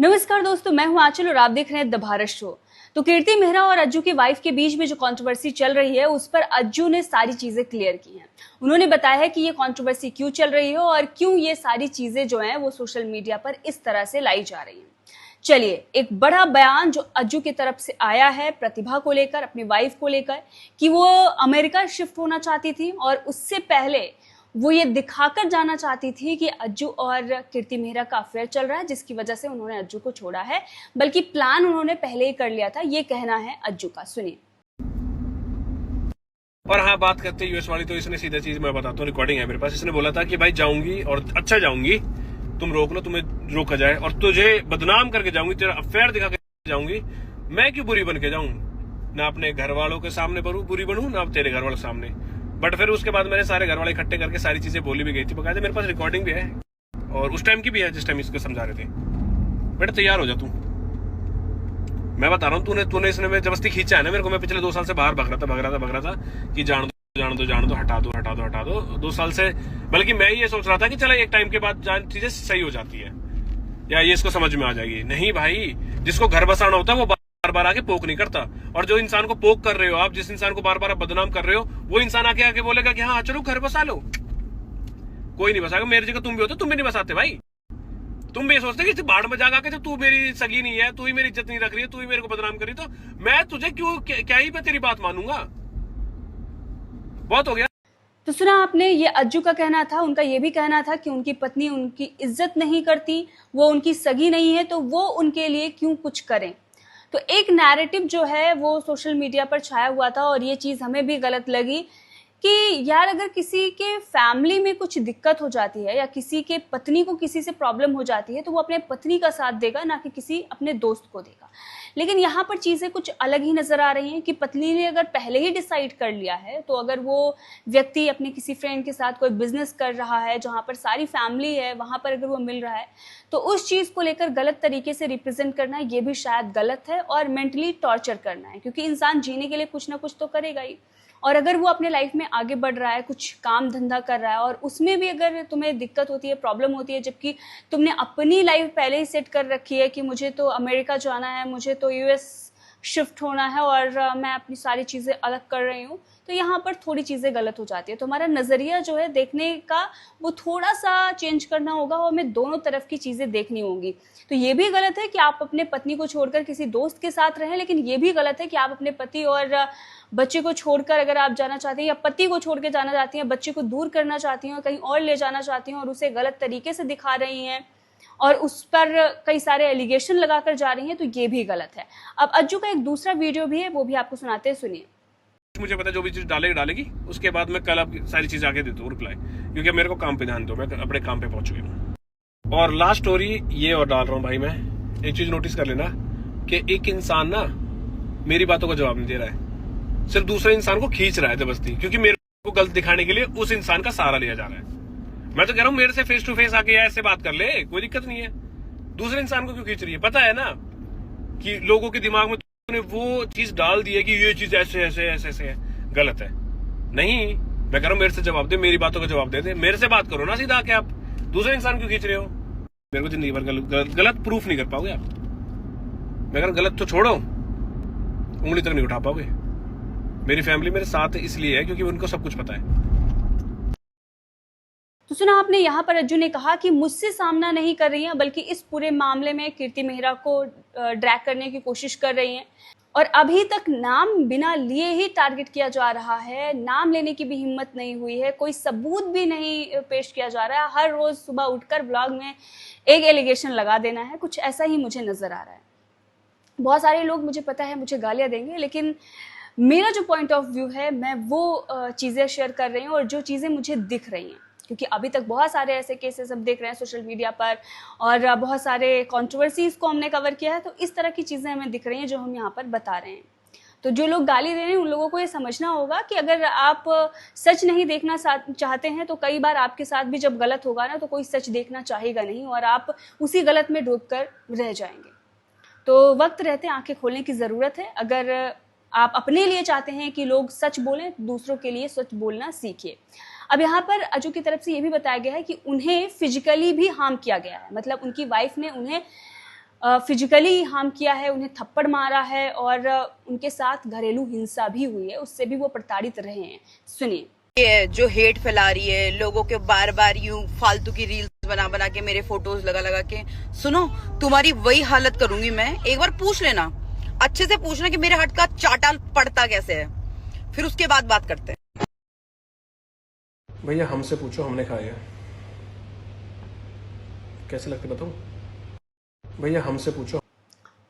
नमस्कार दोस्तों, मैं हूं आंचल और आप देख रहे हैं द भारत शो। तो कीर्ति मेहरा और अज्जू की वाइफ के बीच में जो कंट्रोवर्सी चल रही है उस पर अज्जू ने सारी चीजें क्लियर की हैं। उन्होंने बताया है कि ये कंट्रोवर्सी क्यों चल रही है और क्यों ये सारी चीजें जो हैं वो सोशल मीडिया पर इस तरह से लाई जा रही हैं। चलिए, एक बड़ा बयान जो अज्जू की तरफ से आया है प्रतिभा को लेकर, अपनी वाइफ को लेकर, कि वो अमेरिका शिफ्ट होना चाहती थी और उससे पहले वो ये दिखाकर जाना चाहती थी कि अज्जू और कीर्ति मेहरा का अफेयर चल रहा है, जिसकी वजह से उन्होंने अज्जू को छोड़ा है। बल्कि प्लान उन्होंने पहले ही कर लिया था, ये कहना है अज्जू का। सुनिए। और हाँ, बात करते यूएस वाली, तो इसने सीधा चीज मैं बताता हूँ, रिकॉर्डिंग है मेरे पास। इसने बोला था कि भाई जाऊंगी और अच्छा जाऊंगी, तुम रोक लो, तुम्हें रोका जाए, और तुझे बदनाम करके जाऊंगी, तेरा अफेयर दिखा के जाऊंगी। मैं क्यों बुरी बन के जाऊं? ना अपने घर वालों के सामने बुरी बनूं, ना तेरे घर वालों के सामने। बट फिर उसके बाद मैंने सारे घर वाले इकट्ठे करके सारी चीजें बोली भी गई थी, बकायदा मेरे पास रिकॉर्डिंग भी है, और उस टाइम की भी है जिस टाइम इसको समझा रहे थे। बेटा तैयार हो जा तू, मैं बता रहा हूँ। तूने इसने में जबरदस्ती खींचा है ना मेरे को। मैं पिछले 2 साल से बाहर भाग रहा था कि जान दो, हटा दो 2 साल से। बल्कि मैं ये सोच रहा था कि चलो एक टाइम के बाद चीजें सही हो जाती है, या ये इसको समझ में आ जाएगी। नहीं भाई, जिसको घर बसाना होता है वो बार बार आके पोक नहीं करता। और जो इंसान को पोक कर रहे हो आप, जिस इंसान को बार बार बदनाम कर रहे हो, वो इंसान आके बोलेगा कि हाँ चलो घर बसा लो। कोई नहीं बसाएगा। मेरी जगह तुम भी होते, तुम भी नहीं बसाते भाई। तुम भी ये सोचते कि भाड़ में जागा के जब तू मेरी सगी नहीं है, तू ही मेरी इज्जत नहीं रख रही है, तू ही मेरे को बदनाम कर रही, तो मैं तुझे क्यों क्या ही मैं तेरी बात मानूंगा? बहुत हो गया। तो सुना आपने, ये अज्जू का कहना था। उनका ये भी कहना था कि उनकी पत्नी उनकी इज्जत नहीं करती, वो उनकी सगी नहीं है, तो वो उनके लिए क्यों कुछ करें। तो एक नैरेटिव जो है वो सोशल मीडिया पर छाया हुआ था, और ये चीज़ हमें भी गलत लगी कि यार, अगर किसी के फैमिली में कुछ दिक्कत हो जाती है या किसी के पत्नी को किसी से प्रॉब्लम हो जाती है तो वो अपने पत्नी का साथ देगा, ना कि किसी अपने दोस्त को देगा। लेकिन यहाँ पर चीज़ें कुछ अलग ही नज़र आ रही हैं कि पत्नी ने अगर पहले ही डिसाइड कर लिया है, तो अगर वो व्यक्ति अपने किसी फ्रेंड के साथ कोई बिजनेस कर रहा है जहाँ पर सारी फैमिली है, वहाँ पर अगर वो मिल रहा है, तो उस चीज़ को लेकर गलत तरीके से रिप्रेजेंट करना ये भी शायद गलत है, और मेंटली टॉर्चर करना है, क्योंकि इंसान जीने के लिए कुछ ना कुछ तो करेगा ही। और अगर वो अपने लाइफ में आगे बढ़ रहा है, कुछ काम धंधा कर रहा है, और उसमें भी अगर तुम्हें दिक्कत होती है, प्रॉब्लम होती है, जबकि तुमने अपनी लाइफ पहले ही सेट कर रखी है कि मुझे तो अमेरिका जाना है, मुझे तो यूएस शिफ्ट होना है, और मैं अपनी सारी चीज़ें अलग कर रही हूँ, तो यहाँ पर थोड़ी चीज़ें गलत हो जाती है। तो हमारा नज़रिया जो है देखने का, वो थोड़ा सा चेंज करना होगा, और हमें दोनों तरफ की चीज़ें देखनी होंगी। तो ये भी गलत है कि आप अपने पत्नी को छोड़कर किसी दोस्त के साथ रहें, लेकिन ये भी गलत है कि आप अपने पति और बच्चे को छोड़कर अगर आप जाना चाहती हैं, या पति को छोड़ के जाना चाहती हैं, बच्चे को दूर करना चाहती हैं, कहीं और ले जाना चाहती हैं, और उसे गलत तरीके से दिखा रही हैं और उस पर कई सारे एलिगेशन लगाकर जा रही हैं, तो ये भी गलत है। अब अज्जू का एक दूसरा वीडियो भी है, वो भी आपको सुनाते हैं, सुनिए। मुझे पता जो भी चीज डालेगी उसके बाद मैं कल आपकी सारी चीज आगे देता हूँ रिप्लाई, क्योंकि मेरे को काम पे ध्यान दो, मैं अपने काम पे पहुंच गया हूँ। और लास्ट स्टोरी ये और डाल रहा हूँ भाई, मैं एक चीज नोटिस कर लेना कि एक इंसान ना मेरी बातों का जवाब नहीं दे रहा है, सिर्फ दूसरे इंसान को खींच रहा है जबरदस्ती, क्योंकि मेरे को गलत दिखाने के लिए उस इंसान का सहारा लिया जा रहा है। मैं तो कह रहा हूँ मेरे से फेस टू फेस आके ऐसे बात कर ले, कोई दिक्कत नहीं है। दूसरे इंसान को क्यों खींच रही है? पता है ना कि लोगों के दिमाग में तूने वो चीज डाल दी है कि ये चीज ऐसे ऐसे ऐसे ऐसे है, गलत है। नहीं, मैं कह रहा हूँ मेरे से जवाब दे, मेरी बातों का जवाब दे, मेरे से बात करो ना सीधा आके। आप दूसरे इंसान क्यों खींच रहे हो? मेरे को जिंदगी भर गलत प्रूफ नहीं कर पाओगे आप। मैं कह रहा हूँ गलत तो छोड़ो, उंगली तक नहीं उठा पाओगे। मेरी फैमिली मेरे साथ इसलिए है क्योंकि उनको सब कुछ पता है। तो सुना आपने, यहाँ पर अज्जू ने कहा कि मुझसे सामना नहीं कर रही हैं, बल्कि इस पूरे मामले में कीर्ति मेहरा को ड्रैग करने की कोशिश कर रही हैं, और अभी तक नाम बिना लिए ही टारगेट किया जा रहा है। नाम लेने की भी हिम्मत नहीं हुई है, कोई सबूत भी नहीं पेश किया जा रहा है। हर रोज सुबह उठकर ब्लॉग में एक एलिगेशन लगा देना है, कुछ ऐसा ही मुझे नजर आ रहा है। बहुत सारे लोग, मुझे पता है, मुझे गालियां देंगे, लेकिन मेरा जो पॉइंट ऑफ व्यू है, मैं वो चीज़ें शेयर कर रही हूँ, और जो चीज़ें मुझे दिख रही हैं, क्योंकि अभी तक बहुत सारे ऐसे केसेस हम देख रहे हैं सोशल मीडिया पर, और बहुत सारे कंट्रोवर्सीज को हमने कवर किया है, तो इस तरह की चीज़ें हमें दिख रही हैं जो हम यहाँ पर बता रहे हैं। तो जो लोग गाली दे रहे हैं उन लोगों को ये समझना होगा कि अगर आप सच नहीं देखना चाहते हैं, तो कई बार आपके साथ भी जब गलत होगा ना, तो कोई सच देखना चाहेगा नहीं, और आप उसी गलत में डूबकर रह जाएंगे। तो वक्त रहते आंखें खोलने की ज़रूरत है। अगर आप अपने लिए चाहते हैं कि लोग सच बोलें, दूसरों के लिए सच बोलना सीखिए। अब यहाँ पर अज्जू की तरफ से ये भी बताया गया है कि उन्हें फिजिकली भी हार्म किया गया है, मतलब उनकी वाइफ ने उन्हें फिजिकली हार्म किया है, उन्हें थप्पड़ मारा है और उनके साथ घरेलू हिंसा भी हुई है, उससे भी वो प्रताड़ित रहे हैं। सुनिए। ये जो हेट फैला रही है, लोगों के बार बार यूं फालतू की रील्स बना बना के, मेरे फोटोज लगा लगा के, सुनो तुम्हारी वही हालत करूंगी मैं। एक बार पूछ लेना, अच्छे से पूछना कि मेरे हट का चाटा पड़ता कैसे है, फिर उसके बाद बात करते हैं। भैया हमसे पूछो, हमने खाया कैसे लगते बताओ। भैया हमसे पूछो।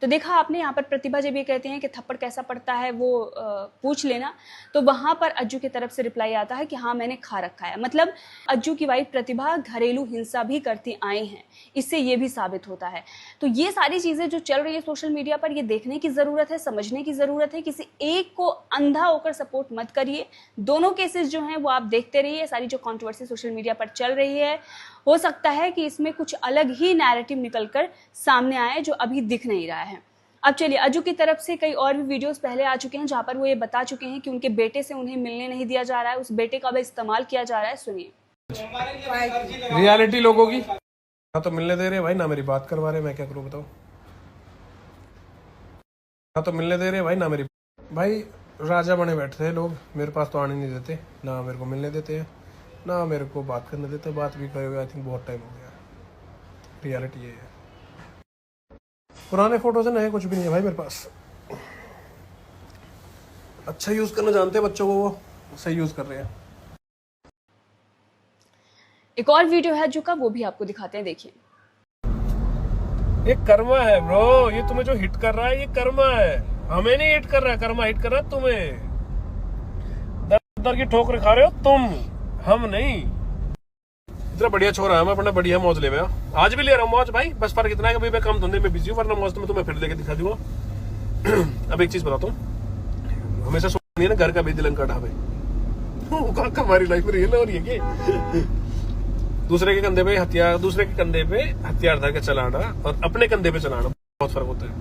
तो देखा आपने, यहाँ पर प्रतिभा जब ये कहते हैं कि थप्पड़ कैसा पड़ता है वो पूछ लेना, तो वहां पर अज्जू की तरफ से रिप्लाई आता है कि हाँ मैंने खा रखा है। मतलब अज्जू की वाइफ प्रतिभा घरेलू हिंसा भी करती आई हैं, इससे ये भी साबित होता है। तो ये सारी चीजें जो चल रही है सोशल मीडिया पर, ये देखने की जरूरत है, समझने की जरूरत है। किसी एक को अंधा होकर सपोर्ट मत करिए। दोनों केसेस जो हैं वो आप देखते रहिए। सारी जो कंट्रोवर्सी सोशल मीडिया पर चल रही है, हो सकता है कि इसमें कुछ अलग ही नैरेटिव निकलकर सामने आए जो अभी दिख नहीं रहा है। अब चलिए, अज्जू की तरफ से कई और भी वीडियोस पहले आ चुके हैं जहां पर वो ये बता चुके हैं कि उनके बेटे से उन्हें मिलने नहीं दिया जा रहा है, उस बेटे का भी इस्तेमाल किया जा रहा है। सुनिए। रियलिटी लोगों की ना तो मिलने दे रहे भाई, ना मेरी बात करवा रहे, मैं क्या करूं बताओ। ना तो मिलने दे रहे भाई, ना मेरी भाई राजा बने बैठते हैं लोग, मेरे पास तो आने नहीं देते, ना मेरे को मिलने देते हैं, ना मेरे को बात करने देते। बात भी करे हुए आई थिंक बहुत टाइम हो गया। रियलिटी ये है, पुराने फोटोज है, नए कुछ भी नहीं है भाई मेरे पास। अच्छा यूज करना जानते हैं बच्चों को, वो सही यूज कर रहे हैं। एक और वीडियो है अज्जू का, वो भी आपको दिखाते हैं, देखिए। ये कर्मा है ब्रो, ये तुम्हें जो हिट कर रहा है ये कर्मा है, हमें नहीं हिट कर रहा है, कर्मा हिट कर रहा है तुम्हें। दर दर की ठोकर खा रहे हो तुम, हम नहीं। इतना बढ़िया छोरा है, मैं अपना बढ़िया मौज ले रहा हूं, आज भी ले रहा हूँ मौज भाई। बस फर्क इतना है कि मैं कम धंधे में बिजी हूँ, वरना मौज तो मैं तुम्हें फिर लेके दिखा दूंगा। अब एक चीज बताता हूँ, हमेशा सोचनी है ना घर का बेदी लंका ढाबे। हमारी लाइफ में रियल हो रही है कि दूसरे के कंधे पे हथियार, दूसरे के कंधे पे हथियार धर के चलाना और अपने कंधे पे चलाना बहुत फर्क होता है।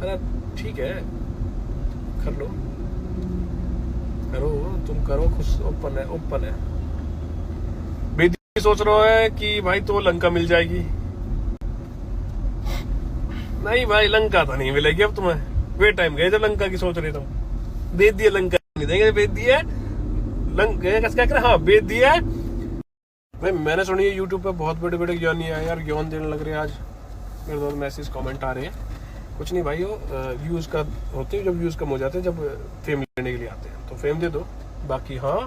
अरे ठीक है, कर लो, करो तुम करो, खुश ओपन है, ओपन है। बेदी सोच रहा है कि भाई तो लंका मिल जाएगी, नहीं भाई लंका तो नहीं मिलेगी अब तुम्हें। वे टाइम गए जब लंका की सोच रहे तुम। बेद दिया लंका नहीं देंगे, बेद दिया लंका, हाँ बेद दिया। भाई मैंने सुनी है यूट्यूब पे बहुत बड़े बड़े ज्ञानी है यार, ज्ञान देने लग रहे हैं आज, मेरे दोस्त मैसेज कमेंट आ रहे हैं। कुछ नहीं भाई, वो व्यूज का होते हैं, जब व्यूज कम हो जाते हैं, जब फेम लेने के लिए आते हैं तो फेम दे दो। बाकी हाँ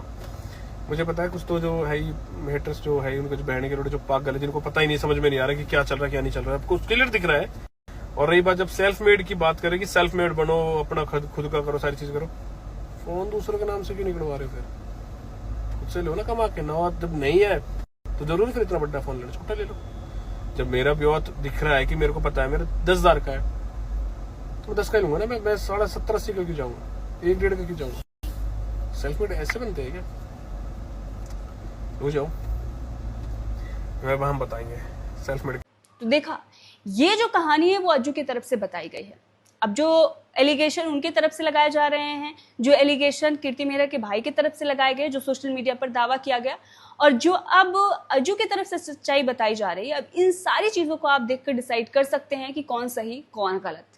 मुझे पता है कुछ तो जो है हेटर्स जो है उनके जो बहने के लोटे जो पागल है, जिनको पता ही नहीं, समझ में नहीं आ रहा कि क्या चल रहा है क्या नहीं चल रहा है, कुछ क्लियर दिख रहा है। और रही बात जब सेल्फ मेड की बात करें कि सेल्फ मेड बनो, अपना खुद का करो, सारी चीज करो, फोन दूसरे के नाम से क्यों निकलवा रहे हो? फिर खुद से लो ना कमा के। ना जब नहीं है तो जरूर फिर इतना बड़ा फोन लेना, छोटा ले लो। जब मेरा ब्योत दिख रहा है कि मेरे को पता है मेरा 10,000 का है तो 10 का ही लूंगा ना मैं 70-80 का क्यों जाऊंगा, 1-1.5 का क्यों जाऊंगा? सेल्फ मेड ऐसे बनते हैं क्या? हो जाओ, हम बताएंगे सेल्फ मेड। तो देखा, ये जो कहानी है वो अज्जू की तरफ से बताई गई है। अब जो एलिगेशन उनके तरफ से लगाए जा रहे हैं, जो एलिगेशन कीर्ति मेहरा के भाई की तरफ से लगाए गए, जो सोशल मीडिया पर दावा किया गया, और जो अब अज्जू की तरफ से सच्चाई बताई जा रही है, अब इन सारी चीजों को आप देखकर डिसाइड कर सकते हैं कि कौन सही कौन गलत।